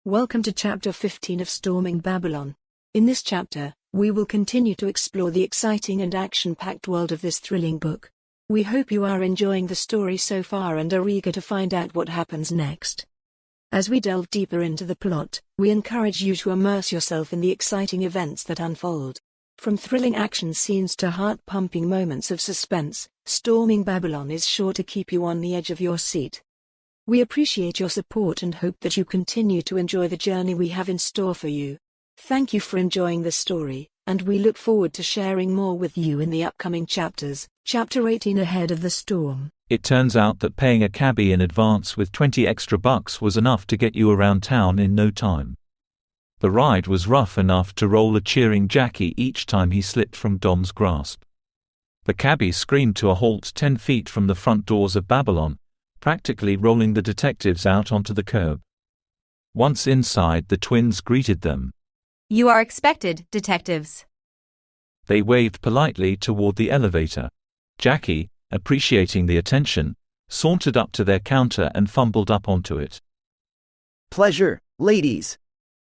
Welcome to Chapter 15 of Storming Babylon. In this chapter, we will continue to explore the exciting and action-packed world of this thrilling book. We hope you are enjoying the story so far and are eager to find out what happens next. As we delve deeper into the plot, we encourage you to immerse yourself in the exciting events that unfold. From thrilling action scenes to heart-pumping moments of suspense, Storming Babylon is sure to keep you on the edge of your seat. We appreciate your support and hope that you continue to enjoy the journey we have in store for you. Thank you for enjoying the story, and we look forward to sharing more with you in the upcoming chapters. Chapter 18: Ahead of the Storm. It turns out that paying a cabbie in advance with 20 extra bucks was enough to get you around town in no time. The ride was rough enough to roll a cheering Jackie each time he slipped from Dom's grasp. The cabbie screamed to a halt 10 feet from the front doors of Babylon, practically rolling the detectives out onto the curb. Once inside, the twins greeted them. "You are expected, detectives." They waved politely toward the elevator. Jackie, appreciating the attention, sauntered up to their counter and fumbled up onto it. "Pleasure, ladies.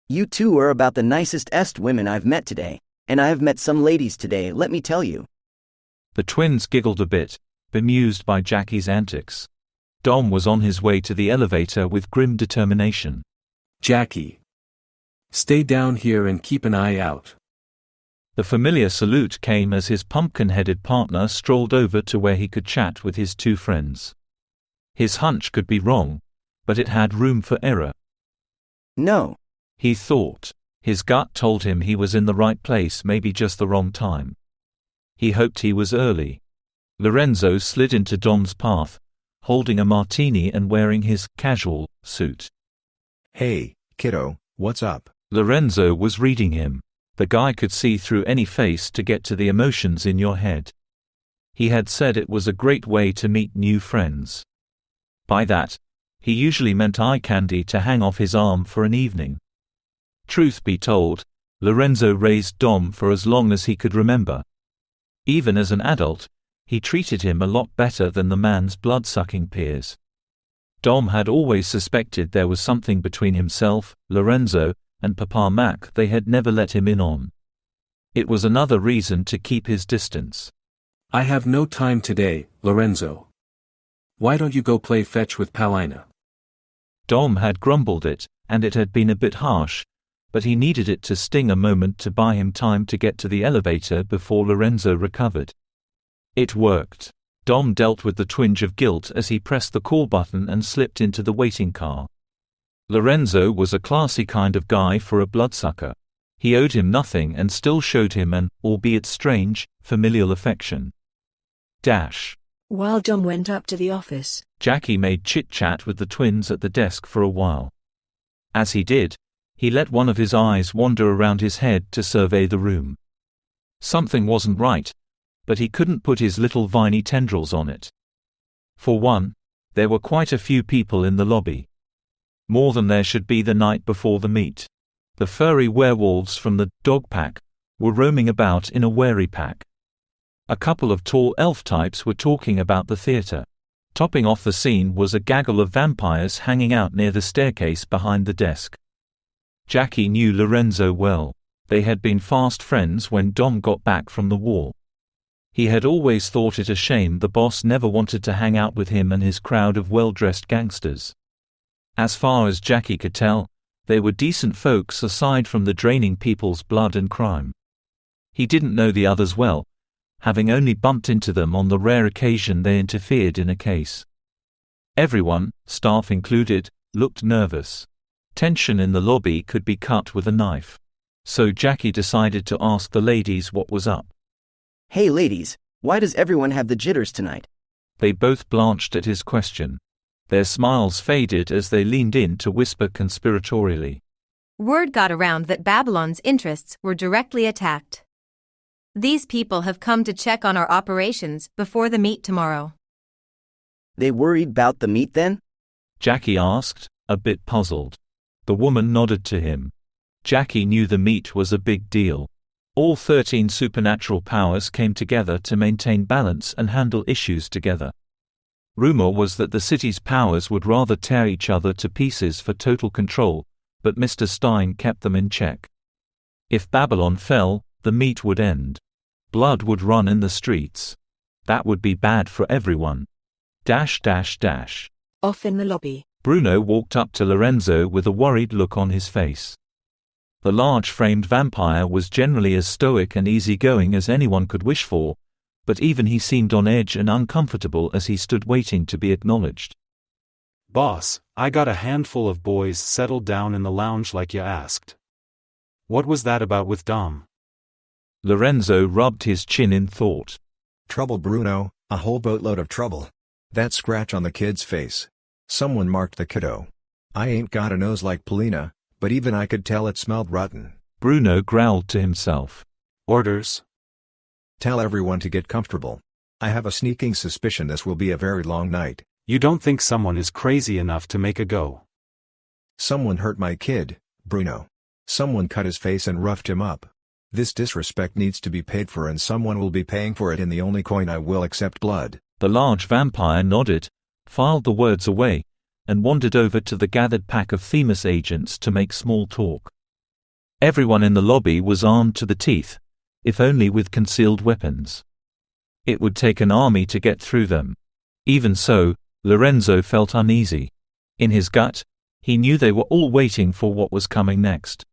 You two are about the nicest women I've met today, and I have met some ladies today, let me tell you." The twins giggled a bit, bemused by Jackie's antics. Dom was on his way to the elevator with grim determination. "Jackie, stay down here and keep an eye out." The familiar salute came as his pumpkin-headed partner strolled over to where he could chat with his two friends. His hunch could be wrong, but it had room for error. No, he thought. His gut told him he was in the right place, maybe just the wrong time. He hoped he was early. Lorenzo slid into Dom's path, holding a martini and wearing his casual suit. "Hey, kiddo, what's up?" Lorenzo was reading him. The guy could see through any face to get to the emotions in your head. He had said it was a great way to meet new friends. By that, he usually meant eye candy to hang off his arm for an evening. Truth be told, Lorenzo raised Dom for as long as he could remember. Even as an adult, he treated him a lot better than the man's blood-sucking peers. Dom had always suspected there was something between himself, Lorenzo, and Papa Mac they had never let him in on. It was another reason to keep his distance. "I have no time today, Lorenzo. Why don't you go play fetch with Paulina?" Dom had grumbled it, and it had been a bit harsh, but he needed it to sting a moment to buy him time to get to the elevator before Lorenzo recovered. It worked. Dom dealt with the twinge of guilt as he pressed the call button and slipped into the waiting car. Lorenzo was a classy kind of guy for a bloodsucker. He owed him nothing and still showed him an, albeit strange, familial affection. While Dom went up to the office, Jackie made chit-chat with the twins at the desk for a while. As he did, he let one of his eyes wander around his head to survey the room. Something wasn't right, but he couldn't put his little viney tendrils on it. For one, there were quite a few people in the lobby. More than there should be the night before the meet. The furry werewolves from the dog pack were roaming about in a wary pack. A couple of tall elf types were talking about the theater. Topping off the scene was a gaggle of vampires hanging out near the staircase behind the desk. Jackie knew Lorenzo well. They had been fast friends when Dom got back from the war. He had always thought it a shame the boss never wanted to hang out with him and his crowd of well-dressed gangsters. As far as Jackie could tell, they were decent folks aside from the draining people's blood and crime. He didn't know the others well, having only bumped into them on the rare occasion they interfered in a case. Everyone, staff included, looked nervous. Tension in the lobby could be cut with a knife. So Jackie decided to ask the ladies what was up. "Hey ladies, why does everyone have the jitters tonight?" They both blanched at his question. Their smiles faded as they leaned in to whisper conspiratorially. Word got around that Babylon's interests were directly attacked. These people have come to check on our operations before the meet tomorrow. "They worried about the meet then?" Jackie asked, a bit puzzled. The woman nodded to him. Jackie knew the meet was a big deal. All 13 supernatural powers came together to maintain balance and handle issues together. Rumor was that the city's powers would rather tear each other to pieces for total control, but Mr. Stein kept them in check. If Babylon fell, the meet would end. Blood would run in the streets. That would be bad for everyone. Off in the lobby. Bruno walked up to Lorenzo with a worried look on his face. The large-framed vampire was generally as stoic and easygoing as anyone could wish for, but even he seemed on edge and uncomfortable as he stood waiting to be acknowledged. Boss, I got a handful of boys settled down in the lounge like you asked. What was that about with Dom? Lorenzo rubbed his chin in thought. Trouble, Bruno, a whole boatload of trouble. That scratch on the kid's face. Someone marked the kiddo. I ain't got a nose like Polina, but even I could tell it smelled rotten. Bruno growled to himself. Orders? Tell everyone to get comfortable. I have a sneaking suspicion this will be a very long night. You don't think someone is crazy enough to make a go? Someone hurt my kid, Bruno. Someone cut his face and roughed him up. This disrespect needs to be paid for, and someone will be paying for it in the only coin I will accept: blood. The large vampire nodded, filed the words away, and wandered over to the gathered pack of Themis agents to make small talk. Everyone in the lobby was armed to the teeth, if only with concealed weapons. It would take an army to get through them. Even so, Lorenzo felt uneasy. In his gut, he knew they were all waiting for what was coming next.